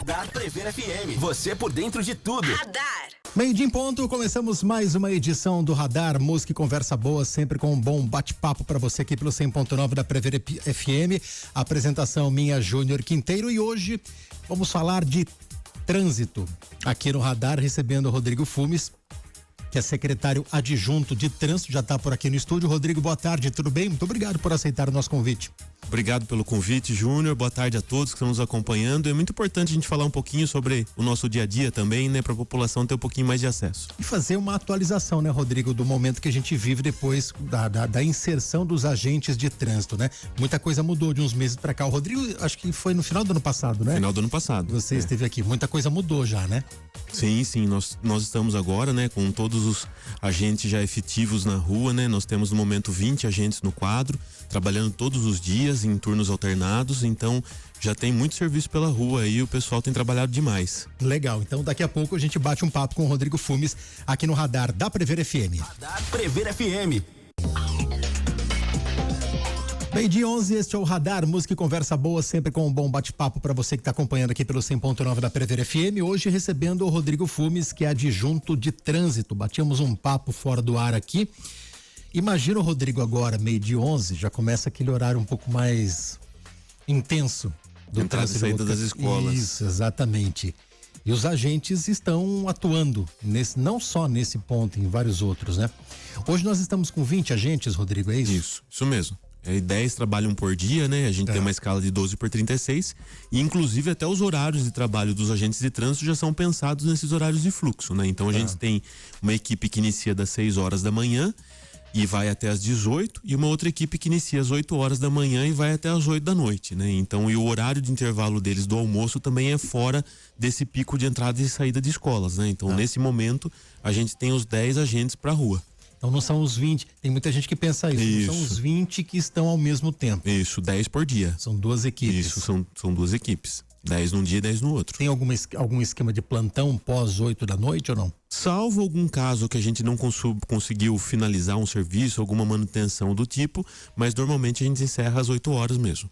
Radar Prever FM. Você por dentro de tudo. Radar. Meio-dia em ponto, começamos mais uma edição do Radar, música e conversa boa, sempre com um bom bate-papo para você aqui pelo 100.9 da Prever FM. Apresentação minha, Júnior Quinteiro, e hoje vamos falar de trânsito. Aqui no Radar, recebendo o Rodrigo Fumes, que é secretário adjunto de trânsito, já está por aqui no estúdio. Rodrigo, boa tarde, tudo bem? Muito obrigado por aceitar o nosso convite. Obrigado pelo convite, Júnior. Boa tarde a todos que estão nos acompanhando. É muito importante a gente falar um pouquinho sobre o nosso dia a dia também, né? Para a população ter um pouquinho mais de acesso. E fazer uma atualização, né, Rodrigo, do momento que a gente vive depois da inserção dos agentes de trânsito, né? Muita coisa mudou de uns meses para cá. O Rodrigo, acho que foi no final do ano passado, né? Final do ano passado. Você esteve aqui. Muita coisa mudou já, né? Sim. Nós estamos agora, né, com todos os agentes já efetivos na rua, né? Nós temos no momento 20 agentes no quadro, trabalhando todos os dias em turnos alternados, então já tem muito serviço pela rua e o pessoal tem trabalhado demais. Legal, então daqui a pouco a gente bate um papo com o Rodrigo Fumes aqui no Radar da Prever FM. Radar Prever FM. Meio-dia 11, este é o Radar, música e conversa boa, sempre com um bom bate-papo para você que está acompanhando aqui pelo 100.9 da Prever FM. Hoje recebendo o Rodrigo Fumes, que é adjunto de trânsito. Batíamos um papo fora do ar aqui. Imagina o Rodrigo agora, meio-dia 11, já começa aquele horário um pouco mais intenso. Do entrada e saída das escolas. Isso, exatamente. E os agentes estão atuando, não só nesse ponto, em vários outros, né? Hoje nós estamos com 20 agentes, Rodrigo, é isso? Isso mesmo. 10 trabalham por dia, né? A gente tem uma escala de 12 por 36 e inclusive até os horários de trabalho dos agentes de trânsito já são pensados nesses horários de fluxo, né? Então a gente tem uma equipe que inicia das 6 horas da manhã e vai até às 18 e uma outra equipe que inicia às 8 horas da manhã e vai até às 8 da noite, né? Então, e o horário de intervalo deles do almoço também é fora desse pico de entrada e saída de escolas, né? Então, nesse momento, a gente tem os 10 agentes para a rua. Então não são os 20, tem muita gente que pensa isso. Não são os 20 que estão ao mesmo tempo. Isso, 10 por dia. São duas equipes. Isso, são duas equipes. 10 num dia e 10 no outro. Tem algum esquema de plantão pós 8 da noite ou não? Salvo algum caso que a gente não conseguiu finalizar um serviço, alguma manutenção do tipo, mas normalmente a gente encerra às 8 horas mesmo.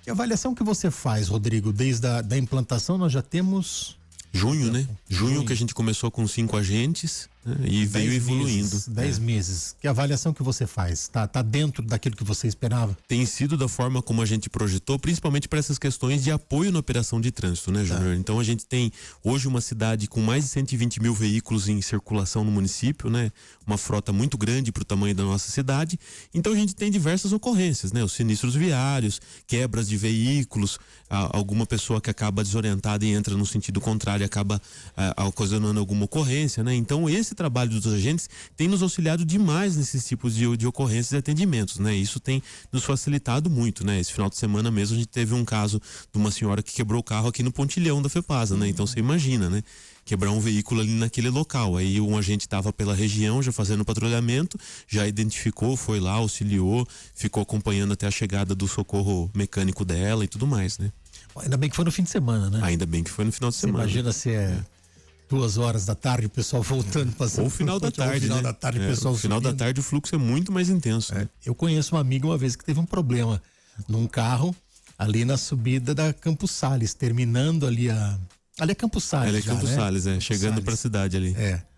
Que avaliação que você faz, Rodrigo? Desde a implantação nós já temos... Junho, né? Junho que a gente começou com 5 agentes, né? E veio evoluindo. 10 meses. Que avaliação que você faz? Tá dentro daquilo que você esperava? Tem sido da forma como a gente projetou, principalmente para essas questões de apoio na operação de trânsito, né, Júnior? Então a gente tem hoje uma cidade com mais de 120 mil veículos em circulação no município, né? Uma frota muito grande para o tamanho da nossa cidade. Então a gente tem diversas ocorrências, né? Os sinistros viários, quebras de veículos, alguma pessoa que acaba desorientada e entra no sentido contrário acaba ocasionando alguma ocorrência, né? Então esse trabalho dos agentes tem nos auxiliado demais nesses tipos de ocorrências e atendimentos, né? Isso tem nos facilitado muito, né? Esse final de semana mesmo a gente teve um caso de uma senhora que quebrou o carro aqui no pontilhão da FEPASA, né? Então você imagina, né? Quebrar um veículo ali naquele local. Aí um agente estava pela região já fazendo patrulhamento, já identificou, foi lá, auxiliou, ficou acompanhando até a chegada do socorro mecânico dela e tudo mais, né? Ainda bem que foi no fim de semana, né? Ainda bem que foi no final de semana. Imagina se é 2 horas da tarde, o pessoal voltando, passando. Ou final da tarde, final né? da tarde, o pessoal final da tarde o fluxo é muito mais intenso. Né? Eu conheço uma amiga uma vez que teve um problema num carro ali na subida da Campos Sales, terminando ali é Campos Sales. Ali é Campos Sales, Campos chegando Sales. pra cidade ali.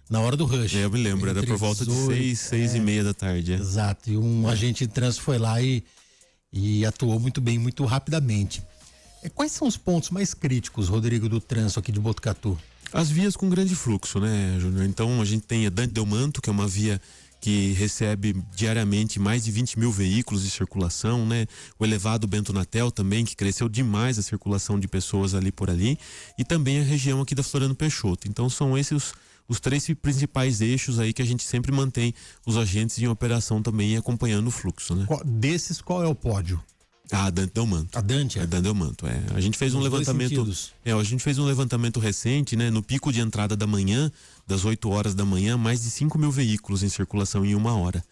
Na hora do rush. Eu me lembro, era por volta de 6 e meia da tarde. Exato, e um agente de trânsito foi lá e atuou muito bem, muito rapidamente. Quais são os pontos mais críticos, Rodrigo, do trânsito aqui de Botucatu? As vias com grande fluxo, né, Júnior? Então a gente tem a Dante Delmanto, que é uma via que recebe diariamente mais de 20 mil veículos de circulação, né? O elevado Bento Natel também, que cresceu demais a circulação de pessoas ali por ali, e também a região aqui da Floriano Peixoto. Então são esses os 3 principais eixos aí que a gente sempre mantém os agentes em operação também acompanhando o fluxo, né? Desses, qual é o pódio? A Dante Delmanto. A Dante? A Dante Delmanto, A gente fez um levantamento. A gente fez um levantamento recente, né? No pico de entrada da manhã, das 8 horas da manhã, mais de 5 mil veículos em circulação em 1 hora.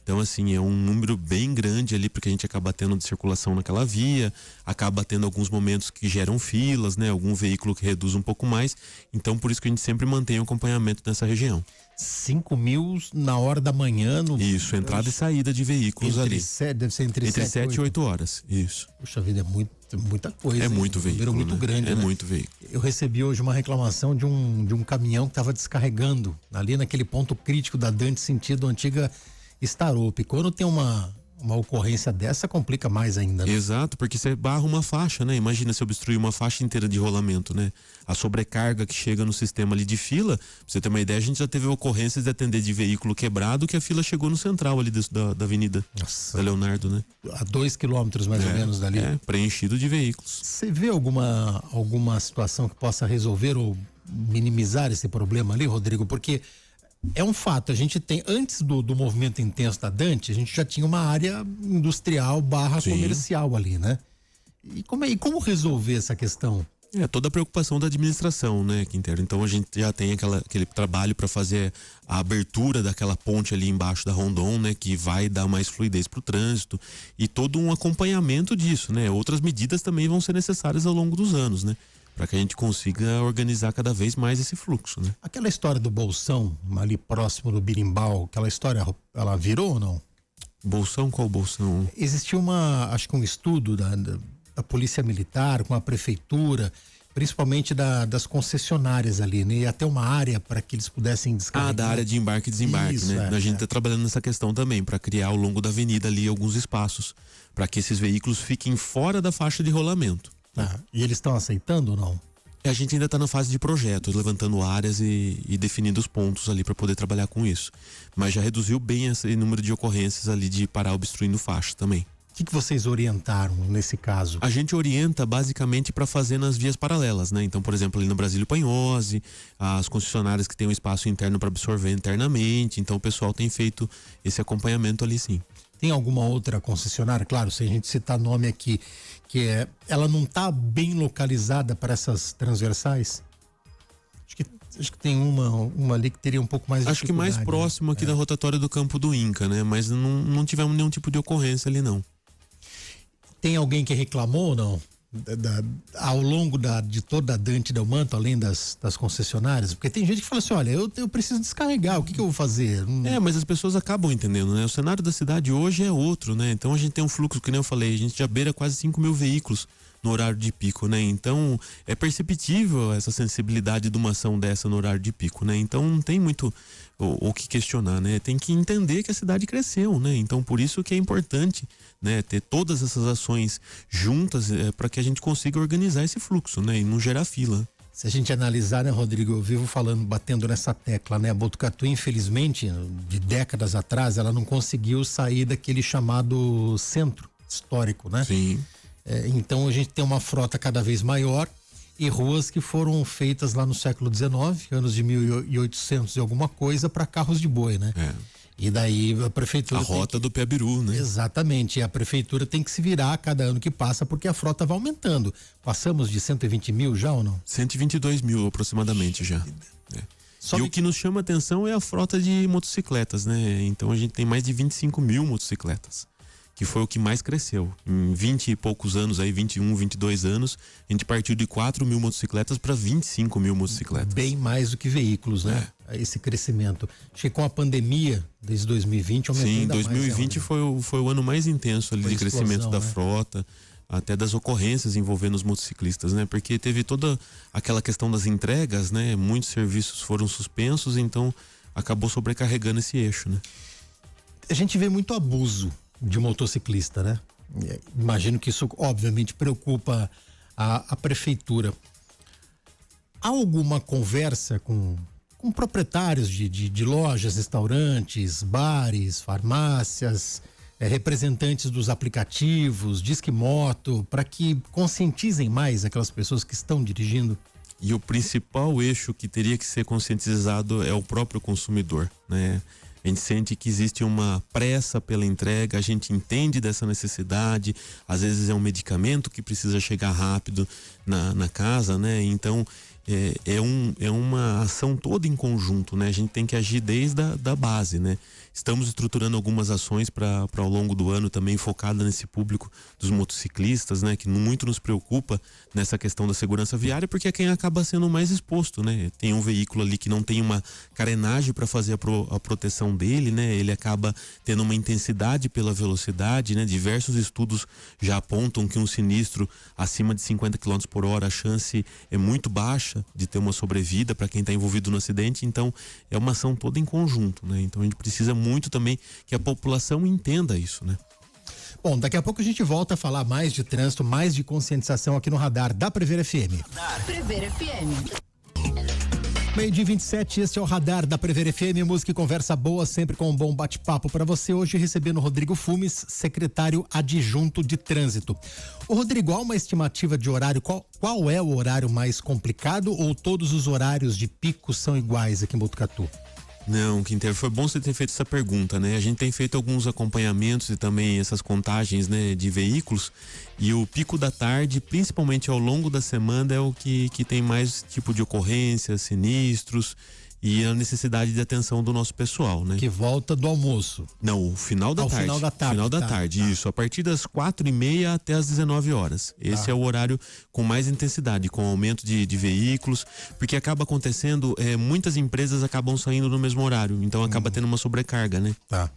Então, assim, é um número bem grande ali, porque a gente acaba tendo de circulação naquela via, acaba tendo alguns momentos que geram filas, né? Algum veículo que reduz um pouco mais. Então, por isso que a gente sempre mantém o acompanhamento nessa região. 5 mil na hora da manhã. Isso, entrada e saída de veículos ali. Deve ser entre 7 e 8 horas, isso. Puxa vida, é muita coisa. É muito veículo, muito né? grande, É né? muito veículo. Eu recebi hoje uma reclamação de um caminhão que estava descarregando ali naquele ponto crítico da Dante, sentido antiga Starope. Quando tem uma ocorrência dessa, complica mais ainda, né? Exato, porque você barra uma faixa, né? Imagina se obstruir uma faixa inteira de rolamento, né? A sobrecarga que chega no sistema ali de fila, pra você ter uma ideia, a gente já teve ocorrências de atender de veículo quebrado que a fila chegou no central ali da avenida. Nossa. Da Leonardo, né? A 2 quilômetros mais ou menos dali. Preenchido de veículos. Você vê alguma situação que possa resolver ou minimizar esse problema ali, Rodrigo? Porque é um fato, a gente tem, antes do movimento intenso da Dante, a gente já tinha uma área industrial / Sim. comercial ali, né? E como resolver essa questão? Toda a preocupação da administração, né, Quintero? Então a gente já tem aquele trabalho para fazer a abertura daquela ponte ali embaixo da Rondon, né, que vai dar mais fluidez para o trânsito e todo um acompanhamento disso, né? Outras medidas também vão ser necessárias ao longo dos anos, né? Para que a gente consiga organizar cada vez mais esse fluxo, né? Aquela história do Bolsão, ali próximo do Birimbau, aquela história, ela virou ou não? Bolsão? Qual Bolsão? Existiu acho que um estudo da Polícia Militar com a Prefeitura, principalmente das concessionárias ali, né? E até uma área para que eles pudessem descarregar. Da área de embarque e desembarque, Isso, né? A gente está trabalhando nessa questão também, para criar ao longo da avenida ali alguns espaços, para que esses veículos fiquem fora da faixa de rolamento. E eles estão aceitando ou não? A gente ainda está na fase de projetos, levantando áreas e definindo os pontos ali para poder trabalhar com isso. Mas já reduziu bem esse número de ocorrências ali de parar obstruindo faixa também. O que vocês orientaram nesse caso? A gente orienta basicamente para fazer nas vias paralelas, né? Então, por exemplo, ali no Brasílio Panhose, as concessionárias que têm um espaço interno para absorver internamente. Então, o pessoal tem feito esse acompanhamento ali, sim. Tem alguma outra concessionária? Claro, se a gente citar nome aqui, ela não está bem localizada para essas transversais? Acho que tem uma ali que teria um pouco mais de Acho que mais próximo aqui da rotatória do Campo do Inca, né? Mas não tivemos nenhum tipo de ocorrência ali, não. Tem alguém que reclamou ou não? Ao longo de toda a Dante Del Manto, além das concessionárias? Porque tem gente que fala assim, olha, eu preciso descarregar, o que eu vou fazer? Mas as pessoas acabam entendendo, né? O cenário da cidade hoje é outro, né? Então a gente tem um fluxo, que nem eu falei, a gente já beira quase 5 mil veículos no horário de pico, né? Então é perceptível essa sensibilidade de uma ação dessa no horário de pico, né? Então não tem muito o que questionar, né? Tem que entender que a cidade cresceu, né? Então por isso que é importante, né, ter todas essas ações juntas para que a gente consiga organizar esse fluxo, né, e não gerar fila. Se a gente analisar, né, Rodrigo, eu vivo batendo nessa tecla, né? A Botucatu, infelizmente, de décadas atrás, ela não conseguiu sair daquele chamado centro histórico, né? Sim. Então a gente tem uma frota cada vez maior e ruas que foram feitas lá no século XIX, anos de 1800 e alguma coisa, para carros de boi, né? E daí a prefeitura. A rota do Piabiru, né? Exatamente. E a prefeitura tem que se virar a cada ano que passa, porque a frota vai aumentando. Passamos de 120 mil já ou não? 122 mil aproximadamente já. E o que nos chama atenção é a frota de motocicletas, né? Então a gente tem mais de 25 mil motocicletas, que foi o que mais cresceu. Em 20 e poucos anos, aí 21, 22 anos, a gente partiu de 4 mil motocicletas para 25 mil motocicletas. Bem mais do que veículos, né? Esse crescimento. Acho que com a pandemia, desde 2020, aumentou ainda mais. Sim, 2020 foi o ano mais intenso ali de crescimento da frota, até das ocorrências envolvendo os motociclistas, né? Porque teve toda aquela questão das entregas, né? Muitos serviços foram suspensos, então acabou sobrecarregando esse eixo, né? A gente vê muito abuso de motociclista, né? Imagino que isso obviamente preocupa a prefeitura. Há alguma conversa com proprietários de lojas, restaurantes, bares, farmácias, representantes dos aplicativos, Disque Moto, para que conscientizem mais aquelas pessoas que estão dirigindo? E o principal eixo que teria que ser conscientizado é o próprio consumidor, né? A gente sente que existe uma pressa pela entrega, a gente entende dessa necessidade, às vezes é um medicamento que precisa chegar rápido na casa, né? Então é uma ação toda em conjunto, né? A gente tem que agir desde a base, né? Estamos estruturando algumas ações para ao longo do ano também focada nesse público dos motociclistas, né? Que muito nos preocupa nessa questão da segurança viária, porque é quem acaba sendo mais exposto, né? Tem um veículo ali que não tem uma carenagem para fazer a proteção dele, né? Ele acaba tendo uma intensidade pela velocidade, né? Diversos estudos já apontam que um sinistro acima de 50 km por hora, a chance é muito baixa de ter uma sobrevida para quem está envolvido no acidente. Então é uma ação toda em conjunto, né? Então a gente precisa muito também que a população entenda isso, né? Bom, daqui a pouco a gente volta a falar mais de trânsito, mais de conscientização aqui no Radar da Prever FM. Prever FM. Meio-dia 27, este é o Radar da Prever FM, música e conversa boa, sempre com um bom bate-papo para você. Hoje recebendo o Rodrigo Fumes, secretário adjunto de trânsito. O Rodrigo, há uma estimativa de horário? Qual é o horário mais complicado ou todos os horários de pico são iguais aqui em Botucatu? Não, Quinteiro, foi bom você ter feito essa pergunta, né? A gente tem feito alguns acompanhamentos e também essas contagens, né, de veículos, e o pico da tarde, principalmente ao longo da semana, é o que tem mais tipo de ocorrências, sinistros e a necessidade de atenção do nosso pessoal, né? Que volta do almoço. Não, o final da tarde. Final da tarde. Final da tarde, isso. A partir das 4h30 até as 19 horas. Esse é o horário com mais intensidade, com aumento de veículos, porque acaba acontecendo, muitas empresas acabam saindo no mesmo horário, então acaba tendo uma sobrecarga, né? Tá.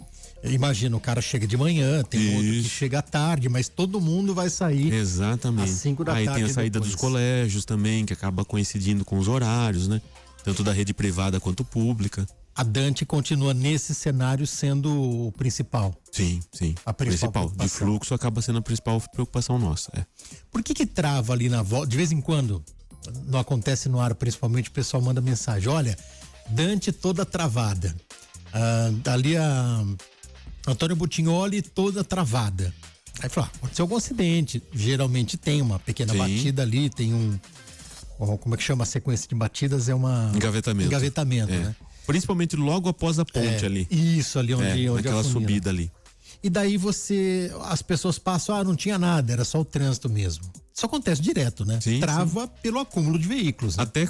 Imagina, o cara chega de manhã, tem outro que chega à tarde, mas todo mundo vai sair. Exatamente. Às 5 da Aí tarde. tem a saída dos colégios também, que acaba coincidindo com os horários, né? Tanto da rede privada quanto pública. A Dante continua nesse cenário sendo o principal. Sim. A principal de fluxo acaba sendo a principal preocupação nossa. Por que trava ali na volta? De vez em quando, não acontece no ar, principalmente o pessoal manda mensagem. Olha, Dante toda travada. Ali a Antônio Butignoli toda travada. Aí fala, aconteceu algum acidente. Geralmente tem uma pequena batida ali, tem um... Como é que chama a sequência de batidas? É uma... Engavetamento, né? Principalmente logo após a ponte ali. Isso, ali onde aquela subida ali. E daí as pessoas passam, não tinha nada, era só o trânsito mesmo. Isso acontece direto, né? Sim, Trava pelo acúmulo de veículos. Né? Até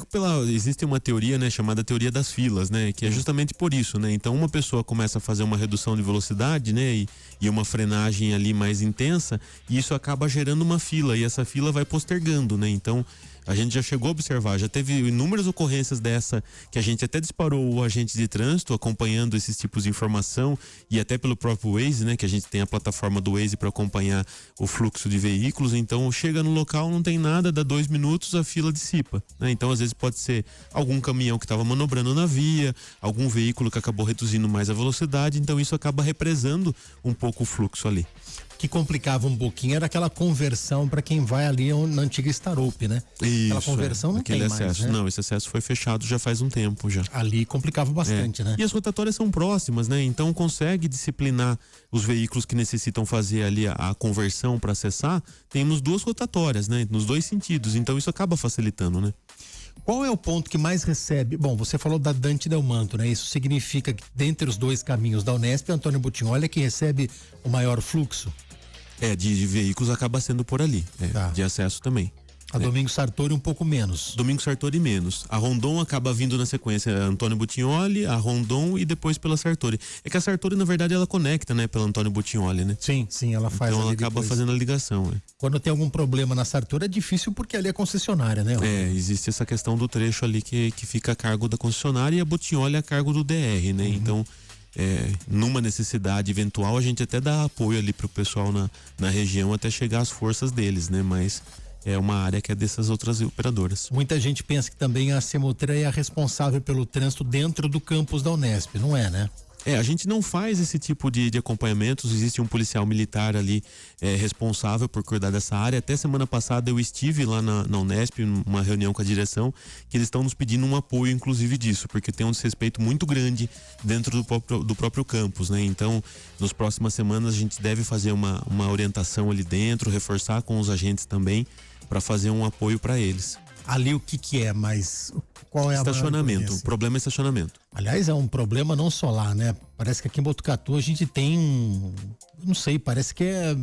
existe uma teoria, né, chamada teoria das filas, né? Que é justamente por isso, né? Então uma pessoa começa a fazer uma redução de velocidade, né? E uma frenagem ali mais intensa, e isso acaba gerando uma fila, e essa fila vai postergando, né? Então a gente já chegou a observar, já teve inúmeras ocorrências dessa, que a gente até disparou o agente de trânsito acompanhando esses tipos de informação, e até pelo próprio Waze, né? Que a gente tem a plataforma do Waze para acompanhar o fluxo de veículos. Então chega no local, não tem nada, dá 2 minutos, a fila dissipa, né? Então às vezes pode ser algum caminhão que estava manobrando na via, algum veículo que acabou reduzindo mais a velocidade, então isso acaba represando um pouco o fluxo ali. Que complicava um pouquinho era aquela conversão para quem vai ali na antiga Staroup, né? Isso, aquela conversão não tem acesso. mais, né? Não, esse acesso foi fechado já faz um tempo já. Ali complicava bastante, né? E as rotatórias são próximas, né? Então consegue disciplinar os veículos que necessitam fazer ali a conversão para acessar. Temos 2 rotatórias, né? Nos 2 sentidos, então isso acaba facilitando, né? Qual é o ponto que mais recebe? Bom, você falou da Dante Delmanto, né? Isso significa que dentre os 2 caminhos da Unesp, Antônio Butignoli é que recebe o maior fluxo? De veículos acaba sendo por ali, de acesso também. A Domingos Sartori um pouco menos. Domingos Sartori menos. A Rondon acaba vindo na sequência Antônio Butignoli, a Rondon e depois pela Sartori. É que a Sartori, na verdade, ela conecta, né, pela Antônio Butignoli, né? Sim, ela faz. Então ela acaba depois fazendo a ligação, né? Quando tem algum problema na Sartori é difícil porque ali é concessionária, né? Existe essa questão do trecho ali que fica a cargo da concessionária e a Butignoli a cargo do DR, né? Então, numa necessidade eventual, a gente até dá apoio ali pro pessoal na região até chegar às forças deles, né? Mas é uma área que é dessas outras operadoras. Muita gente pensa que também a Semutra é a responsável pelo trânsito dentro do campus da Unesp, não é, né? A gente não faz esse tipo de acompanhamentos. Existe um policial militar ali responsável por cuidar dessa área. Até semana passada eu estive lá na Unesp, numa reunião com a direção, que eles estão nos pedindo um apoio, inclusive disso, porque tem um desrespeito muito grande dentro do próprio campus, né? Então, nas próximas semanas a gente deve fazer uma orientação ali dentro, reforçar com os agentes também, para fazer um apoio para eles. Ali o que é, mas qual é a estacionamento? O problema é estacionamento. Aliás, é um problema não só lá, né? Parece que aqui em Botucatu a gente tem, não sei, parece que é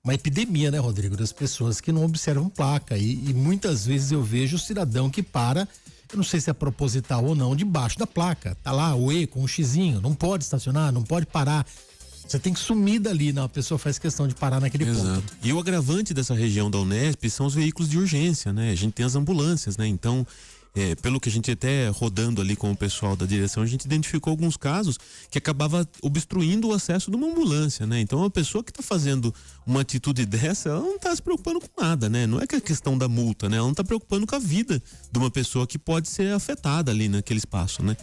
uma epidemia, né, Rodrigo? Das pessoas que não observam placa e muitas vezes eu vejo o cidadão que para eu não sei se é proposital ou não, debaixo da placa. Tá lá o E com um xizinho, não pode estacionar, não pode parar. Você tem que sumir dali, não, a pessoa faz questão de parar naquele ponto. E o agravante dessa região da Unesp são os veículos de urgência, né? A gente tem as ambulâncias, né? Então, pelo que a gente até rodando ali com o pessoal da direção, a gente identificou alguns casos que acabava obstruindo o acesso de uma ambulância, né? Então, a pessoa que está fazendo uma atitude dessa, ela não está se preocupando com nada, né? Não é que a questão da multa, né? Ela não está preocupando com a vida de uma pessoa que pode ser afetada ali naquele espaço, né?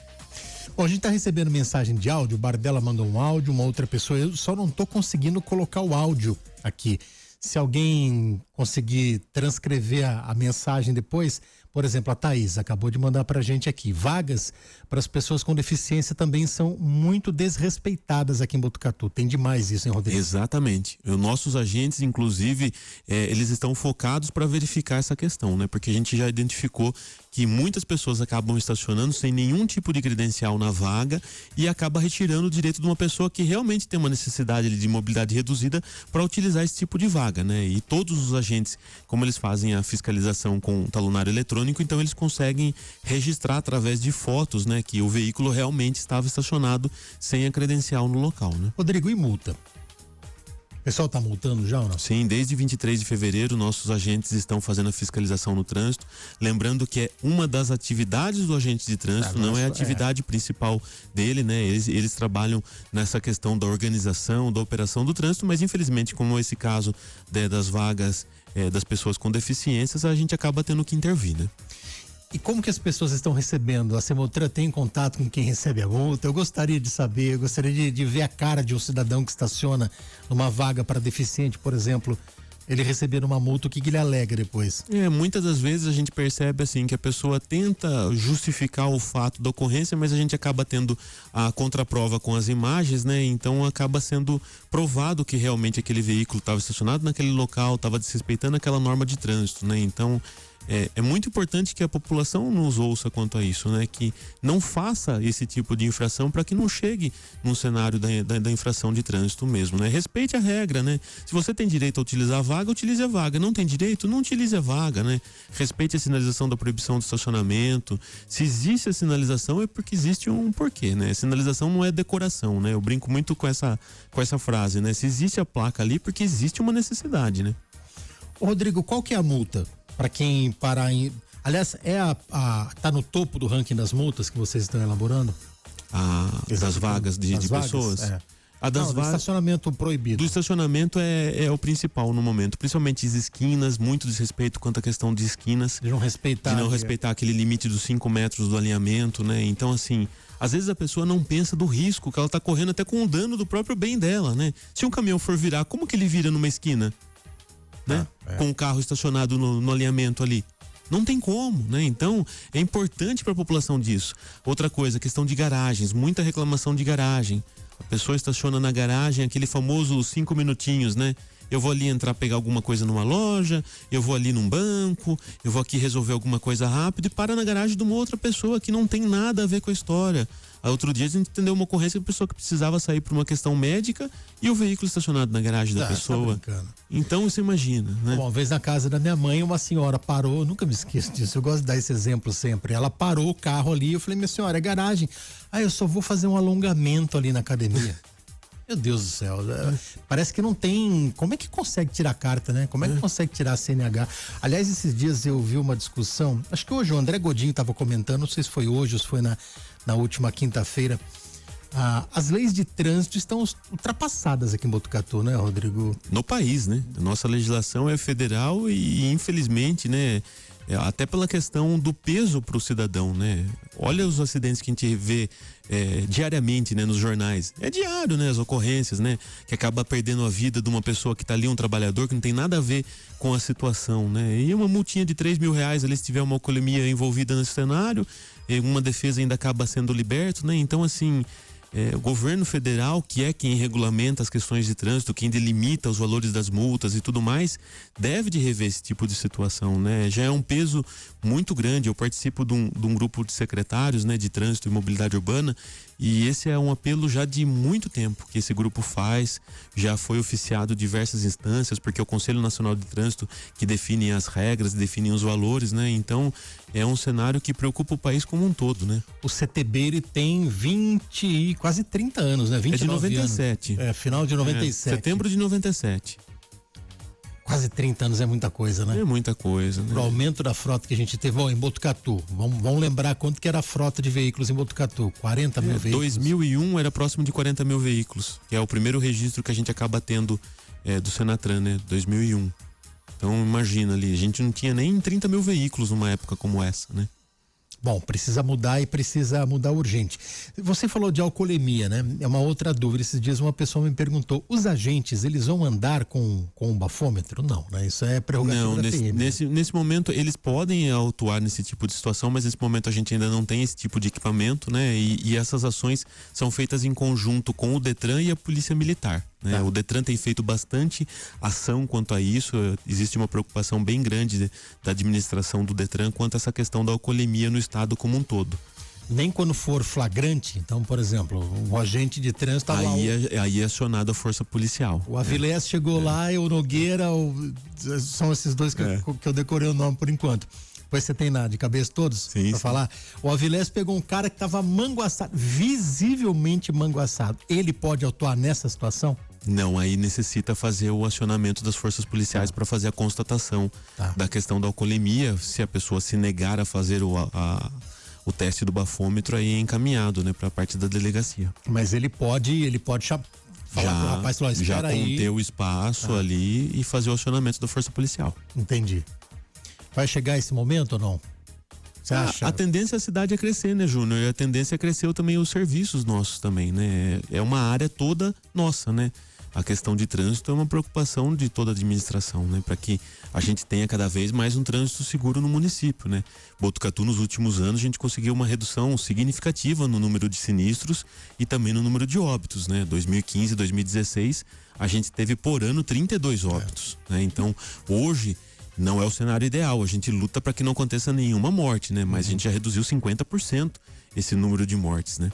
Bom, a gente tá recebendo mensagem de áudio, o Bardella mandou um áudio, uma outra pessoa, eu só não tô conseguindo colocar o áudio aqui. Se alguém conseguir transcrever a mensagem depois, por exemplo, a Thaís acabou de mandar pra gente aqui, vagas para as pessoas com deficiência também são muito desrespeitadas aqui em Botucatu. Tem demais isso, hein, Rodrigo? Exatamente. Os nossos agentes, inclusive, eles estão focados para verificar essa questão, né? Porque a gente já identificou que muitas pessoas acabam estacionando sem nenhum tipo de credencial na vaga e acaba retirando o direito de uma pessoa que realmente tem uma necessidade de mobilidade reduzida para utilizar esse tipo de vaga, né? E todos os agentes, como eles fazem a fiscalização com talonário eletrônico, então eles conseguem registrar através de fotos, né, que o veículo realmente estava estacionado sem a credencial no local, né? Rodrigo, e multa? O pessoal tá multando já ou não? Sim, desde 23 de fevereiro nossos agentes estão fazendo a fiscalização no trânsito, lembrando que é uma das atividades do agente de trânsito, não é a atividade principal dele, né? Eles trabalham nessa questão da organização, da operação do trânsito, mas infelizmente, como esse caso das vagas das pessoas com deficiências, a gente acaba tendo que intervir, né? E como que as pessoas estão recebendo? A Semotran tem contato com quem recebe a multa? Eu gostaria de saber, eu gostaria de ver a cara de um cidadão que estaciona numa vaga para deficiente, por exemplo, ele receber uma multa, o que ele alega depois? Muitas das vezes a gente percebe assim que a pessoa tenta justificar o fato da ocorrência, mas a gente acaba tendo a contraprova com as imagens, né? Então acaba sendo provado que realmente aquele veículo estava estacionado naquele local, estava desrespeitando aquela norma de trânsito, né? Então é muito importante que a população nos ouça quanto a isso, né? Que não faça esse tipo de infração para que não chegue num cenário da infração de trânsito mesmo, né? Respeite a regra, né? Se você tem direito a utilizar a vaga, utilize a vaga. Não tem direito, não utilize a vaga, né? Respeite a sinalização da proibição do estacionamento. Se existe a sinalização é porque existe um porquê, né? Sinalização não é decoração, né? Eu brinco muito com essa frase, né? Se existe a placa ali, porque existe uma necessidade, né? Ô, Rodrigo, qual que é a multa para quem parar em... Aliás, tá no topo do ranking das multas que vocês estão elaborando? Das vagas de pessoas? Do estacionamento proibido. Do estacionamento é o principal no momento, principalmente as esquinas, muito desrespeito quanto à questão de esquinas. De não respeitar aquele limite dos 5 metros do alinhamento, né? Então, assim, às vezes a pessoa não pensa do risco que ela tá correndo até com o dano do próprio bem dela, né? Se um caminhão for virar, como que ele vira numa esquina? Né? Com o carro estacionado no alinhamento ali. Não tem como, né? Então, é importante para a população disso. Outra coisa, questão de garagens, muita reclamação de garagem. A pessoa estaciona na garagem, aquele famoso 5 minutinhos, né? Eu vou ali entrar pegar alguma coisa numa loja, eu vou ali num banco, eu vou aqui resolver alguma coisa rápido e para na garagem de uma outra pessoa que não tem nada a ver com a história. Outro dia a gente entendeu uma ocorrência de pessoa que precisava sair por uma questão médica e o veículo estacionado na garagem da pessoa. Tá, então você imagina, né? Uma vez na casa da minha mãe, uma senhora parou, nunca me esqueço disso, eu gosto de dar esse exemplo sempre. Ela parou o carro ali, eu falei, minha senhora, é garagem. Eu só vou fazer um alongamento ali na academia. Meu Deus do céu, parece que não tem. Como é que consegue tirar carta, né? Como é que consegue tirar a CNH? Aliás, esses dias eu vi uma discussão, acho que hoje o André Godinho estava comentando, não sei se foi hoje ou se foi na última quinta-feira. As leis de trânsito estão ultrapassadas aqui em Botucatu, né, Rodrigo? No país, né? A nossa legislação é federal e infelizmente, né? Até pela questão do peso para o cidadão, né? Olha os acidentes que a gente vê diariamente, né, nos jornais. É diário, né? As ocorrências, né? Que acaba perdendo a vida de uma pessoa que está ali, um trabalhador que não tem nada a ver com a situação, né? E uma multinha de R$3.000 ali se tiver uma alcoolemia envolvida nesse cenário, uma defesa ainda acaba sendo liberto, né? Então, assim, o governo federal, que é quem regulamenta as questões de trânsito, quem delimita os valores das multas e tudo mais, deve de rever esse tipo de situação, né? Já é um peso muito grande. Eu participo de um grupo de secretários, né, de trânsito e mobilidade urbana, e esse é um apelo já de muito tempo que esse grupo faz. Já foi oficiado diversas instâncias, porque é o Conselho Nacional de Trânsito que define as regras, define os valores, né? Então é um cenário que preocupa o país como um todo, né? O CTB ele tem 20 e quase 30 anos, né? 29 é de 97. Anos. Final de 97. Setembro de 97. Quase 30 anos é muita coisa, né? É muita coisa, né? O aumento da frota que a gente teve, em Botucatu, vamos lembrar quanto que era a frota de veículos em Botucatu, 40 mil veículos. 2001 era próximo de 40 mil veículos, que é o primeiro registro que a gente acaba tendo do Senatran, né? 2001. Então imagina ali, a gente não tinha nem 30 mil veículos numa época como essa, né? Bom, precisa mudar e precisa mudar urgente. Você falou de alcoolemia, né? É uma outra dúvida. Esses dias uma pessoa me perguntou, os agentes, eles vão andar com um bafômetro? Não, né? Isso é prerrogativa da PM. Nesse momento eles podem atuar nesse tipo de situação, mas nesse momento a gente ainda não tem esse tipo de equipamento, né? E essas ações são feitas em conjunto com o Detran e a Polícia Militar, né? Tá. O Detran tem feito bastante ação quanto a isso. Existe uma preocupação bem grande da administração do Detran quanto a essa questão da alcoolemia no estado como um todo. Nem quando for flagrante, então, por exemplo, o agente de trânsito tá lá. Aí é acionado a força policial. O Avilés chegou lá e o Nogueira, são esses dois que eu decorei o nome por enquanto. Depois você tem de cabeça todos pra falar. O Avilés pegou um cara que tava manguaçado, visivelmente manguaçado. Ele pode atuar nessa situação? Não, aí necessita fazer o acionamento das forças policiais para fazer a constatação da questão da alcoolemia. Se a pessoa se negar a fazer o teste do bafômetro, aí é encaminhado, né, para a parte da delegacia. Mas ele pode falar pro rapaz, falar, já aí. conter o espaço ali e fazer o acionamento da força policial. Entendi. Vai chegar esse momento ou não? Você acha? A tendência da cidade é crescer, né, Júnior? E a tendência é crescer também os serviços nossos também, né? É uma área toda nossa, né? A questão de trânsito é uma preocupação de toda a administração, né? Para que a gente tenha cada vez mais um trânsito seguro no município, né? Botucatu, nos últimos anos, a gente conseguiu uma redução significativa no número de sinistros e também no número de óbitos, né? 2015, 2016, a gente teve por ano 32 óbitos, né? Então, hoje não é o cenário ideal, a gente luta para que não aconteça nenhuma morte, né? Mas a gente já reduziu 50% esse número de mortes, né?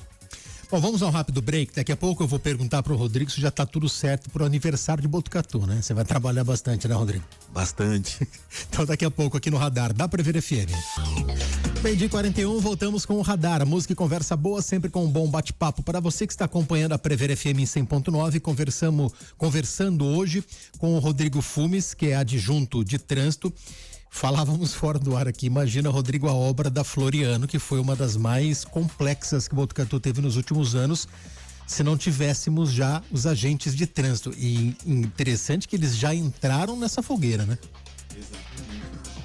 Bom, vamos ao rápido break. Daqui a pouco eu vou perguntar pro Rodrigo se já tá tudo certo pro aniversário de Botucatu, né? Você vai trabalhar bastante, né, Rodrigo? Bastante. Então daqui a pouco aqui no Radar da Prever FM. Meio-dia 41, voltamos com o Radar. Música e conversa boa, sempre com um bom bate-papo. Para você que está acompanhando a Prever FM em 100.9, conversando hoje com o Rodrigo Fumes, que é adjunto de trânsito. Falávamos fora do ar aqui, imagina, Rodrigo, a obra da Floriano, que foi uma das mais complexas que Botucatu teve nos últimos anos, se não tivéssemos já os agentes de trânsito. E interessante que eles já entraram nessa fogueira, né?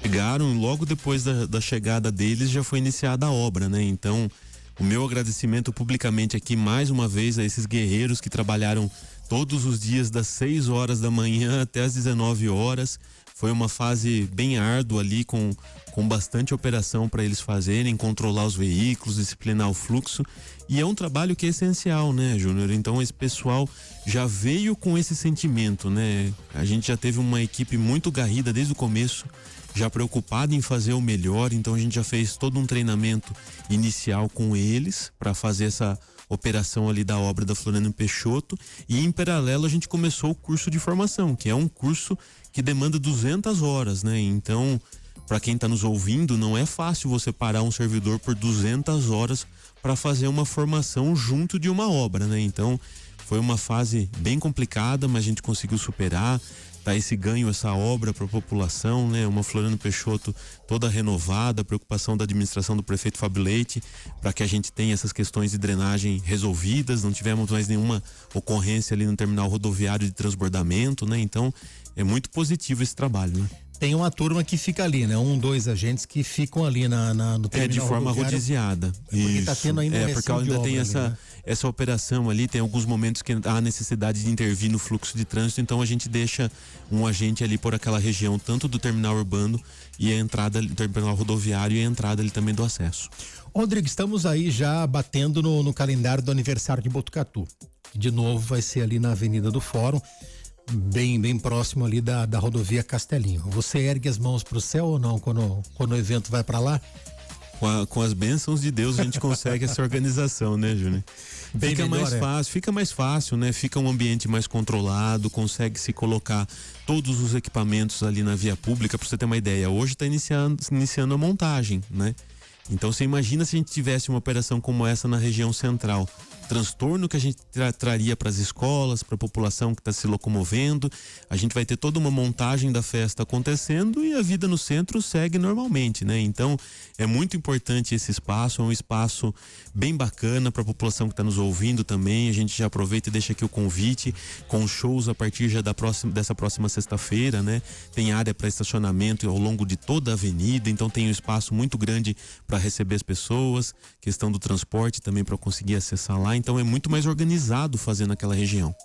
Chegaram, logo depois da chegada deles já foi iniciada a obra, né? Então, o meu agradecimento publicamente aqui mais uma vez a esses guerreiros que trabalharam todos os dias das 6 horas da manhã até as 19 horas. Foi uma fase bem árdua ali, com bastante operação para eles fazerem, controlar os veículos, disciplinar o fluxo. E é um trabalho que é essencial, né, Júnior? Então esse pessoal já veio com esse sentimento, né? A gente já teve uma equipe muito garrida desde o começo, já preocupada em fazer o melhor. Então a gente já fez todo um treinamento inicial com eles para fazer essa operação ali da obra da Floriano Peixoto, e em paralelo a gente começou o curso de formação, que é um curso que demanda 200 horas, né? Então, para quem está nos ouvindo, não é fácil você parar um servidor por 200 horas para fazer uma formação junto de uma obra, né? Então, foi uma fase bem complicada, mas a gente conseguiu superar. Tá esse ganho, essa obra para a população, né? Uma Floriano Peixoto toda renovada, a preocupação da administração do prefeito Fábio Leite para que a gente tenha essas questões de drenagem resolvidas, não tivemos mais nenhuma ocorrência ali no terminal rodoviário de transbordamento, né? Então, é muito positivo esse trabalho, né? Tem uma turma que fica ali, né? 2 agentes que ficam ali no terminal de forma rodoviário, rodiziada. Porque tá tendo ainda porque ainda tem essa operação ali, tem alguns momentos que há necessidade de intervir no fluxo de trânsito, então a gente deixa um agente ali por aquela região, tanto do terminal urbano e a entrada do terminal rodoviário e a entrada ali também do acesso. Rodrigo, estamos aí já batendo no calendário do aniversário de Botucatu. De novo vai ser ali na Avenida do Fórum, bem próximo ali da rodovia Castelinho. Você ergue as mãos pro céu ou não quando o evento vai para lá? Com as bênçãos de Deus a gente consegue essa organização, né, Júnior? Fica mais fácil, né? Fica um ambiente mais controlado, consegue se colocar todos os equipamentos ali na via pública. Para você ter uma ideia, hoje está iniciando a montagem, né? Então você imagina se a gente tivesse uma operação como essa na região central. Transtorno que a gente traria para as escolas, para a população que está se locomovendo. A gente vai ter toda uma montagem da festa acontecendo e a vida no centro segue normalmente, né? Então é muito importante esse espaço, é um espaço bem bacana para a população que está nos ouvindo também. A gente já aproveita e deixa aqui o convite com shows a partir já dessa próxima sexta-feira, né? Tem área para estacionamento ao longo de toda a avenida, então tem um espaço muito grande para receber as pessoas, questão do transporte também para conseguir acessar lá. Então é muito mais organizado fazer naquela região.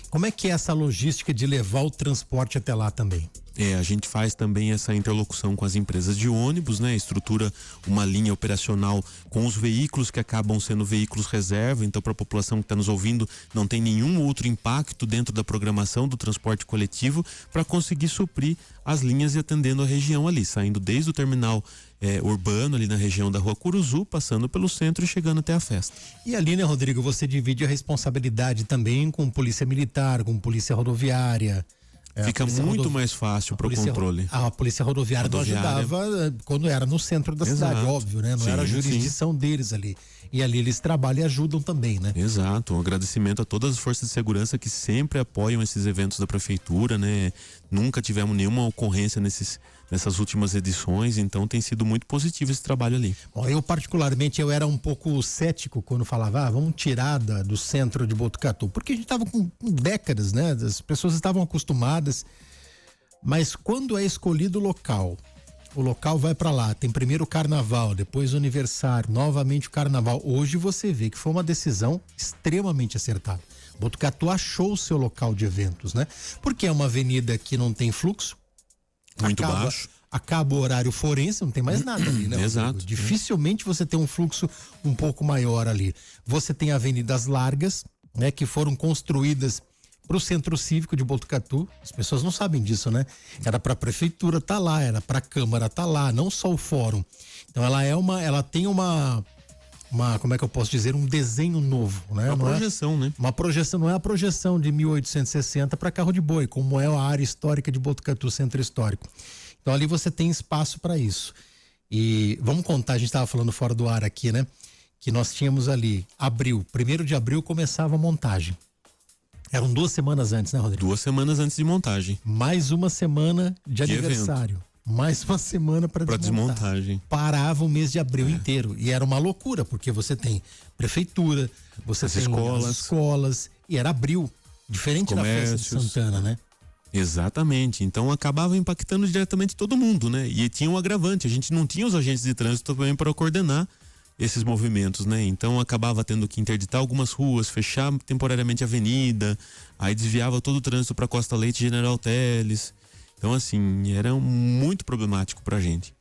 Como é que é essa logística de levar o transporte até lá também? A gente faz também essa interlocução com as empresas de ônibus, né? Estrutura uma linha operacional com os veículos que acabam sendo veículos reserva, então para a população que está nos ouvindo não tem nenhum outro impacto dentro da programação do transporte coletivo para conseguir suprir as linhas e atendendo a região ali, saindo desde o terminal urbano ali na região da Rua Curuzu, passando pelo centro e chegando até a festa. E ali, né, Rodrigo, você divide a responsabilidade também com polícia militar, com polícia rodoviária. Fica muito mais fácil para o controle. A polícia rodoviária não ajudava quando era no centro da cidade, óbvio, né? Não era a jurisdição deles ali. E ali eles trabalham e ajudam também, né? Exato. Um agradecimento a todas as forças de segurança que sempre apoiam esses eventos da prefeitura, né? Nunca tivemos nenhuma ocorrência nessas últimas edições, então tem sido muito positivo esse trabalho ali. Bom, eu particularmente era um pouco cético quando falava, vamos tirar do centro de Botucatu, porque a gente estava com décadas, né? As pessoas estavam acostumadas, mas quando é escolhido o local vai para lá, tem primeiro o carnaval, depois o aniversário, novamente o carnaval. Hoje você vê que foi uma decisão extremamente acertada. Botucatu achou o seu local de eventos, né? Porque é uma avenida que não tem fluxo, muito baixo. Acaba o horário forense, não tem mais nada ali, né? Exato. Dificilmente você tem um fluxo um pouco maior ali. Você tem avenidas largas, né? Que foram construídas para o Centro Cívico de Botucatu. As pessoas não sabem disso, né? Era para a prefeitura tá lá, era para a Câmara tá lá, não só o fórum. Então ela tem uma como é que eu posso dizer, um desenho novo, né? Uma projeção, né? Uma projeção, não é a projeção de 1860 para carro de boi, como é a área histórica de Botucatu, Centro Histórico. Então ali você tem espaço para isso. E vamos contar, a gente estava falando fora do ar aqui, né? Que nós tínhamos ali, 1º de abril começava a montagem. Eram 2 semanas antes, né, Rodrigo? 2 semanas antes de montagem. Mais uma semana de aniversário. Evento. Mais uma semana para desmontagem. Parava o mês de abril inteiro. E era uma loucura, porque você tem prefeitura, você tem as escolas, e era abril. Diferente da festa de Santana, né? Exatamente. Então acabava impactando diretamente todo mundo, né? E tinha um agravante. A gente não tinha os agentes de trânsito também para coordenar esses movimentos, né? Então acabava tendo que interditar algumas ruas, fechar temporariamente a avenida, aí desviava todo o trânsito para Costa Leite e General Teles. Então, assim, era muito problemático pra gente.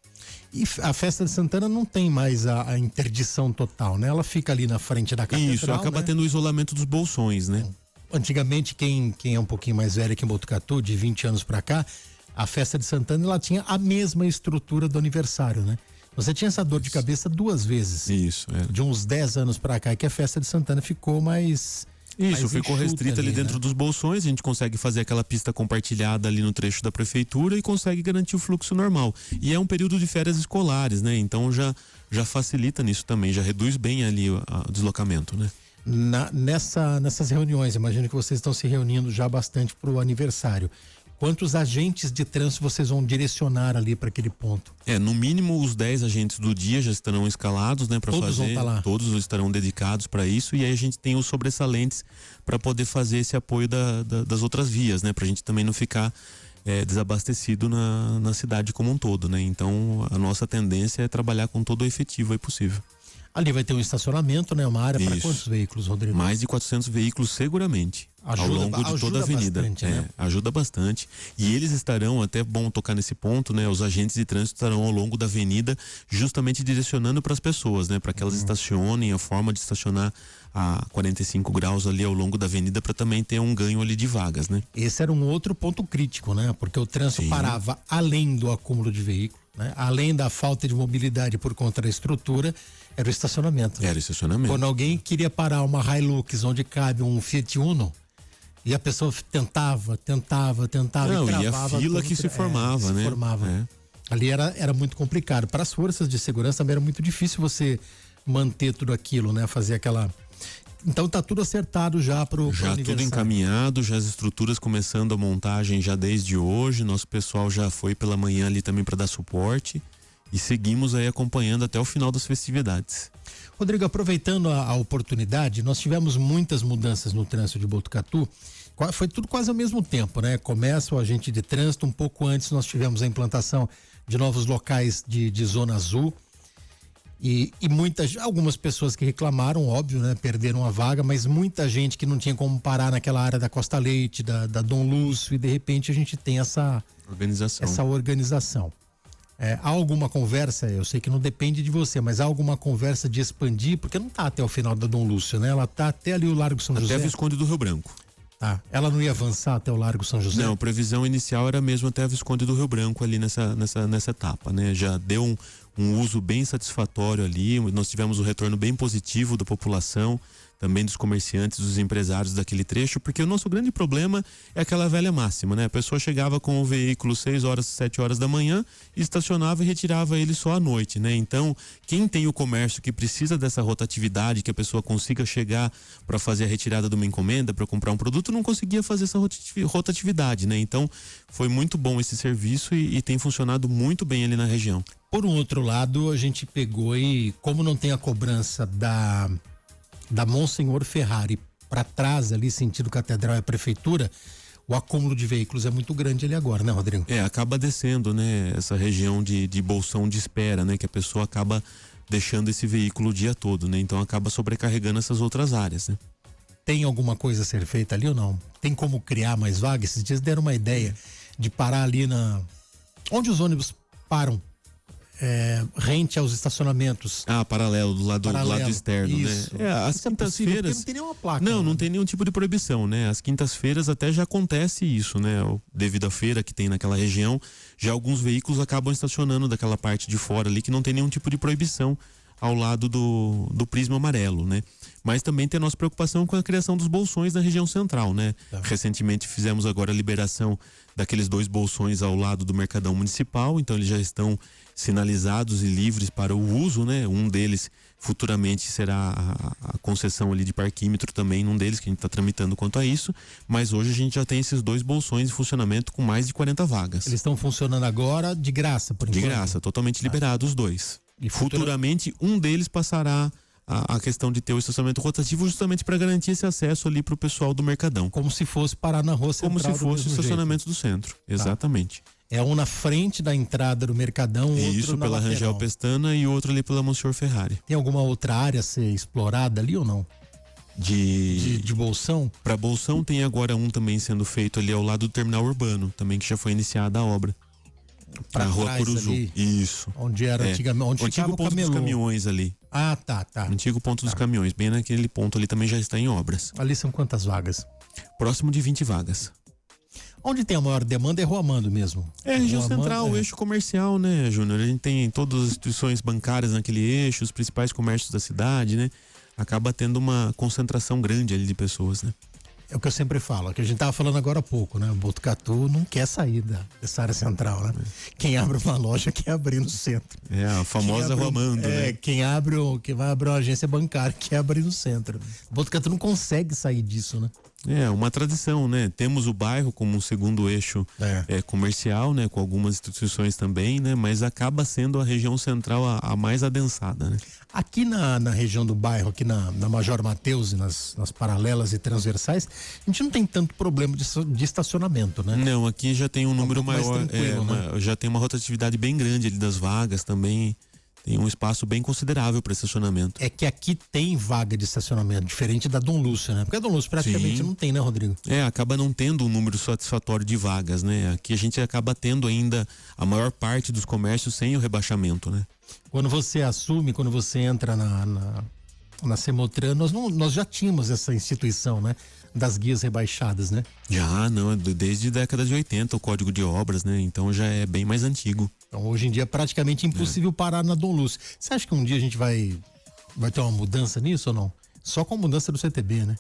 E a festa de Santana não tem mais a interdição total, né? Ela fica ali na frente da catedral. Isso, acaba tendo o isolamento dos bolsões, né? Antigamente, quem é um pouquinho mais velho aqui em Botucatu, de 20 anos pra cá, a festa de Santana, ela tinha a mesma estrutura do aniversário, né? Você tinha essa dor de cabeça 2 vezes. Isso, De uns 10 anos pra cá, que a festa de Santana ficou mais... Isso, ficou restrita ali dentro, né? Dos bolsões, a gente consegue fazer aquela pista compartilhada ali no trecho da prefeitura e consegue garantir o fluxo normal. E é um período de férias escolares, né? Então já facilita nisso também, já reduz bem ali o deslocamento, né? Nessas reuniões, imagino que vocês estão se reunindo já bastante para o aniversário. Quantos agentes de trânsito vocês vão direcionar ali para aquele ponto? No mínimo os 10 agentes do dia já estarão escalados, né, para fazer. Todos vão estar lá. Todos estarão dedicados para isso, e aí a gente tem os sobressalentes para poder fazer esse apoio das outras vias, né, para a gente também não ficar desabastecido na cidade como um todo, né? Então a nossa tendência é trabalhar com todo o efetivo aí possível. Ali vai ter um estacionamento, né? Uma área para Isso. quantos veículos, Rodrigo? Mais de 400 veículos seguramente, ao longo de toda a avenida. Bastante, né? Ajuda bastante. E eles estarão, até bom tocar nesse ponto, né? Os agentes de trânsito estarão ao longo da avenida justamente direcionando para as pessoas, né? Para que elas estacionem, a forma de estacionar a 45 graus ali ao longo da avenida para também ter um ganho ali de vagas, né? Esse era um outro ponto crítico, né? Porque o trânsito Sim. parava além do acúmulo de veículos, né? Além da falta de mobilidade por conta da estrutura, era o estacionamento. Era estacionamento. Quando alguém queria parar uma Hilux onde cabe um Fiat Uno, e a pessoa tentava Não, e e a travava fila tudo, que se formava, né? Se formava. É. Ali era muito complicado. Para as forças de segurança também era muito difícil você manter tudo aquilo, né? Fazer aquela... Então tá tudo acertado já pro Já tudo aniversário. encaminhado, já as estruturas começando a montagem já desde hoje. Nosso pessoal já foi pela manhã ali também para dar suporte e seguimos aí acompanhando até o final das festividades. Rodrigo, aproveitando a oportunidade, nós tivemos muitas mudanças no trânsito de Botucatu. Foi tudo quase ao mesmo tempo, né? Começa o agente de trânsito, um pouco antes nós tivemos a implantação de novos locais de zona azul. E algumas pessoas que reclamaram, óbvio, né? Perderam a vaga, mas muita gente que não tinha como parar naquela área da Costa Leite, da Dom Lúcio, e de repente a gente tem essa organização. Há alguma conversa, eu sei que não depende de você, mas há alguma conversa de expandir, porque não está até o final da Dom Lúcio, né? Ela está até ali o Largo São José. Até a Visconde do Rio Branco. Tá. Ela não ia avançar até o Largo São José? Não, a previsão inicial era mesmo até a Visconde do Rio Branco ali nessa etapa, né? Já deu um uso bem satisfatório ali, nós tivemos um retorno bem positivo da população, também dos comerciantes, dos empresários daquele trecho, porque o nosso grande problema é aquela velha máxima, né? A pessoa chegava com o veículo 6 horas, 7 horas da manhã, estacionava e retirava ele só à noite, né? Então, quem tem o comércio que precisa dessa rotatividade, que a pessoa consiga chegar para fazer a retirada de uma encomenda, para comprar um produto, não conseguia fazer essa rotatividade, né? Então, foi muito bom esse serviço e tem funcionado muito bem ali na região. Por um outro lado, a gente pegou e, como não tem a cobrança da Monsenhor Ferrari para trás ali, sentido Catedral e a Prefeitura, o acúmulo de veículos é muito grande ali agora, né, Rodrigo? Acaba descendo, né, essa região de bolsão de espera, né, que a pessoa acaba deixando esse veículo o dia todo, né, então acaba sobrecarregando essas outras áreas, né. Tem alguma coisa a ser feita ali ou não? Tem como criar mais vagas? Esses dias deram uma ideia de parar ali onde os ônibus param, rente aos estacionamentos. Paralelo, do lado externo, isso. né? As quintas-feiras. Não tem nenhuma placa. Não tem nenhum tipo de proibição, né? As quintas-feiras até já acontece isso, né? Devido à feira que tem naquela região, já alguns veículos acabam estacionando daquela parte de fora ali que não tem nenhum tipo de proibição ao lado do prisma amarelo, né? Mas também tem a nossa preocupação com a criação dos bolsões na região central, né? Tá. Recentemente fizemos agora a liberação daqueles 2 bolsões ao lado do Mercadão Municipal, então eles já estão sinalizados e livres para o uso, né? Um deles futuramente será a concessão ali de parquímetro também, num deles que a gente está tramitando quanto a isso, mas hoje a gente já tem esses 2 bolsões em funcionamento com mais de 40 vagas. Eles estão funcionando agora de graça, por enquanto? De graça, totalmente liberados os 2. E futuramente um deles passará a questão de ter o estacionamento rotativo justamente para garantir esse acesso ali para o pessoal do Mercadão. Como se fosse parar na rua central. Como se fosse o estacionamento do centro, exatamente. É um na frente da entrada do Mercadão, outro Isso, na pela lateral. Rangel Pestana e outro ali pela Monsenhor Ferrari. Tem alguma outra área a ser explorada ali ou não? De bolsão? Para bolsão tem agora um também sendo feito ali ao lado do terminal urbano, também que já foi iniciada a obra. Pra Rua trás Curuzu. ali, Isso. onde era antigamente, onde o ficava antigo o ponto camelô. dos caminhões ali. Ah, tá. O antigo ponto dos caminhões, bem naquele ponto ali também já está em obras. Ali são quantas vagas? Próximo de 20 vagas. Onde tem a maior demanda é Rua Amando mesmo. Região Rua central, Amando, o eixo comercial, né, Júnior? A gente tem todas as instituições bancárias naquele eixo, os principais comércios da cidade, né? Acaba tendo uma concentração grande ali de pessoas, né? É o que eu sempre falo, que a gente tava falando agora há pouco, né? O Botucatu não quer sair dessa área central, né? Quem abre uma loja quer abrir no centro. A famosa Rua Amando, né? Quem vai abrir uma agência bancária quer abrir no centro. O Botucatu não consegue sair disso, né? É uma tradição, né? Temos o bairro como um segundo eixo comercial, né? Com algumas instituições também, né? Mas acaba sendo a região central a mais adensada, né? Aqui na região do bairro, aqui na Major Mateus, nas paralelas e transversais, a gente não tem tanto problema de estacionamento, né? Não, aqui já tem um número maior, né? já tem uma rotatividade bem grande ali das vagas também. Tem um espaço bem considerável para estacionamento. É que aqui tem vaga de estacionamento, diferente da Dom Lúcio, né? Porque a Dom Lúcio praticamente não tem, né, Rodrigo? Acaba não tendo um número satisfatório de vagas, né? Aqui a gente acaba tendo ainda a maior parte dos comércios sem o rebaixamento, né? Quando você assume, quando você entra na Semotran, nós já tínhamos essa instituição, né? Das guias rebaixadas, né? Já, não, desde a década de 80 o Código de Obras, né? Então já é bem mais antigo. Então hoje em dia é praticamente impossível parar na Dom Lúcio. Você acha que um dia a gente vai ter uma mudança nisso ou não? Só com a mudança do CTB, né?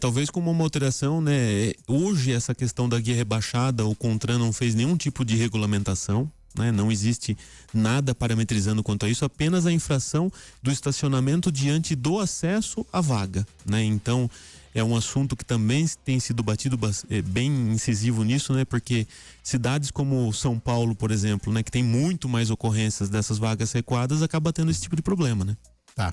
Talvez como uma alteração, né? Hoje essa questão da guia rebaixada, o CONTRAN não fez nenhum tipo de regulamentação, né? Não existe nada parametrizando quanto a isso, apenas a infração do estacionamento diante do acesso à vaga, né? Então é um assunto que também tem sido batido bem incisivo nisso, né? Porque cidades como São Paulo, por exemplo, né? Que tem muito mais ocorrências dessas vagas recuadas, acaba tendo esse tipo de problema, né? Tá.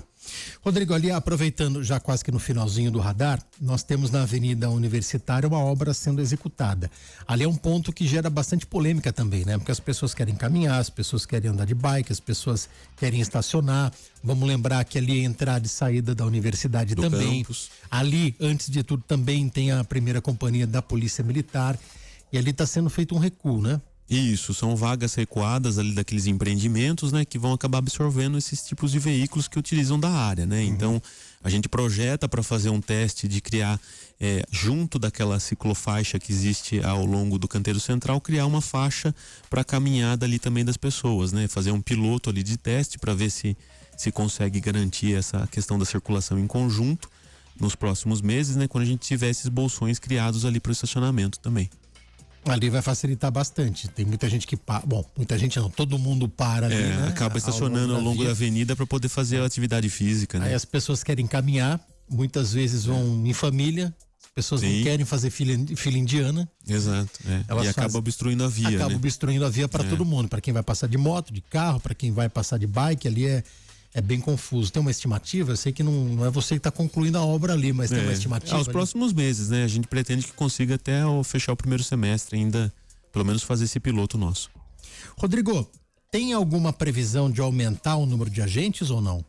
Rodrigo, ali aproveitando já quase que no finalzinho do radar, nós temos na Avenida Universitária uma obra sendo executada. Ali é um ponto que gera bastante polêmica também, né? Porque as pessoas querem caminhar, as pessoas querem andar de bike, as pessoas querem estacionar. Vamos lembrar que ali é a entrada e saída da universidade do também. Campus. Ali, antes de tudo, também tem a primeira companhia da Polícia Militar. E ali está sendo feito um recuo, né? Isso, são vagas recuadas ali daqueles empreendimentos, né, que vão acabar absorvendo esses tipos de veículos que utilizam da área, né? Então, a gente projeta para fazer um teste de criar, junto daquela ciclofaixa que existe ao longo do canteiro central, criar uma faixa para caminhada ali também das pessoas, né? Fazer um piloto ali de teste para ver se consegue garantir essa questão da circulação em conjunto nos próximos meses, né? Quando a gente tiver esses bolsões criados ali para o estacionamento também. Ali vai facilitar bastante. Tem muita gente que para. Bom, muita gente não, todo mundo para ali, né? Acaba estacionando ao longo da avenida para poder fazer a atividade física, né? Aí as pessoas querem caminhar, muitas vezes vão em família, as pessoas não querem fazer fila indiana. Exato. E acaba obstruindo a via. Acaba obstruindo a via para todo mundo, para quem vai passar de moto, de carro, para quem vai passar de bike, ali é bem confuso. Tem uma estimativa? Eu sei que não é você que está concluindo a obra ali, mas tem uma estimativa. Aos próximos meses, né? A gente pretende que consiga até fechar o primeiro semestre ainda, pelo menos fazer esse piloto nosso. Rodrigo, tem alguma previsão de aumentar o número de agentes ou não?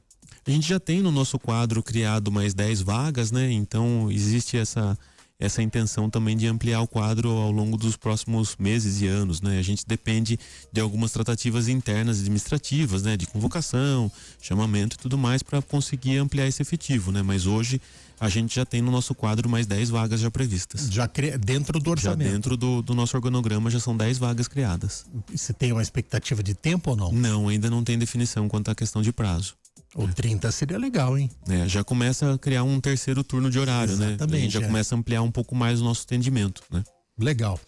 A gente já tem no nosso quadro criado mais 10 vagas, né? Então existe essa intenção também de ampliar o quadro ao longo dos próximos meses e anos, né? A gente depende de algumas tratativas internas administrativas, né? De convocação, chamamento e tudo mais para conseguir ampliar esse efetivo, né? Mas hoje a gente já tem no nosso quadro mais 10 vagas já previstas. Já dentro do orçamento? Já dentro do nosso organograma já são 10 vagas criadas. Você tem uma expectativa de tempo ou não? Não, ainda não tem definição quanto à questão de prazo. O 30 seria legal, hein? Já começa a criar um terceiro turno de horário, né? A gente já começa a ampliar um pouco mais o nosso atendimento, né? Legal.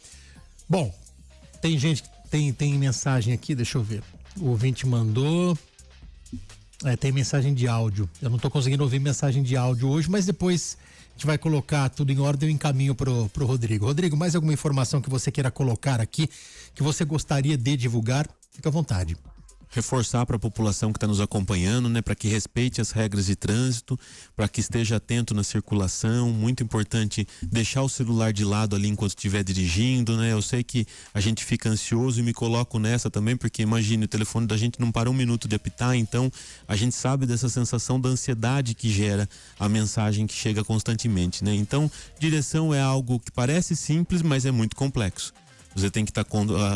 Bom, tem gente, tem mensagem aqui, deixa eu ver. O ouvinte mandou. Tem mensagem de áudio. Eu não tô conseguindo ouvir mensagem de áudio hoje, mas depois a gente vai colocar tudo em ordem e encaminho pro Rodrigo. Rodrigo, mais alguma informação que você queira colocar aqui, que você gostaria de divulgar? Fica à vontade. Reforçar para a população que está nos acompanhando, né, para que respeite as regras de trânsito, para que esteja atento na circulação. Muito importante deixar o celular de lado ali enquanto estiver dirigindo, né? Eu sei que a gente fica ansioso e me coloco nessa também, porque imagine, o telefone da gente não para um minuto de apitar, então a gente sabe dessa sensação da ansiedade que gera a mensagem que chega constantemente, né? Então, direção é algo que parece simples, mas é muito complexo. Você tem que estar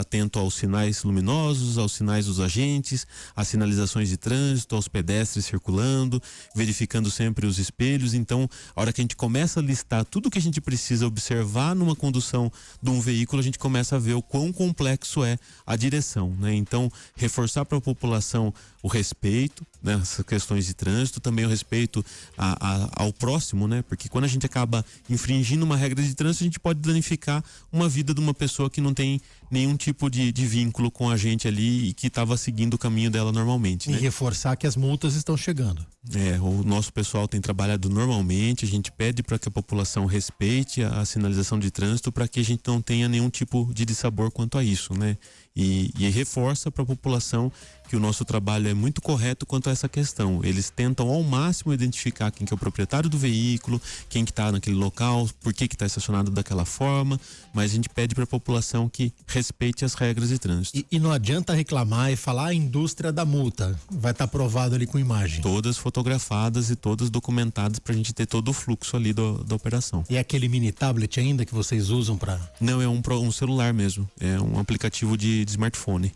atento aos sinais luminosos, aos sinais dos agentes, às sinalizações de trânsito, aos pedestres circulando, verificando sempre os espelhos. Então, a hora que a gente começa a listar tudo que a gente precisa observar numa condução de um veículo, a gente começa a ver o quão complexo é a direção, né? Então, reforçar para a população o respeito, né, essas questões de trânsito, também o respeito ao próximo, né? Porque quando a gente acaba infringindo uma regra de trânsito, a gente pode danificar uma vida de uma pessoa que não tem nenhum tipo de vínculo com a gente ali e que estava seguindo o caminho dela normalmente, né? E reforçar que as multas estão chegando. O nosso pessoal tem trabalhado normalmente, a gente pede para que a população respeite a sinalização de trânsito para que a gente não tenha nenhum tipo de dissabor quanto a isso, né? E reforça para a população que o nosso trabalho é muito correto quanto a essa questão. Eles tentam ao máximo identificar quem que é o proprietário do veículo, quem que está naquele local, por que está estacionado daquela forma, mas a gente pede para a população que respeite as regras de trânsito. E não adianta reclamar e falar a indústria da multa. Vai estar provado ali com imagem. Todas fotografadas e todas documentadas para a gente ter todo o fluxo ali da operação. E aquele mini tablet ainda que vocês usam para... Não, é um celular mesmo. É um aplicativo de smartphone.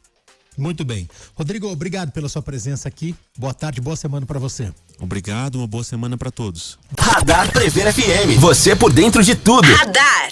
Muito bem. Rodrigo, obrigado pela sua presença aqui. Boa tarde, boa semana para você. Obrigado, uma boa semana para todos. Radar Prever FM. Você por dentro de tudo. Radar.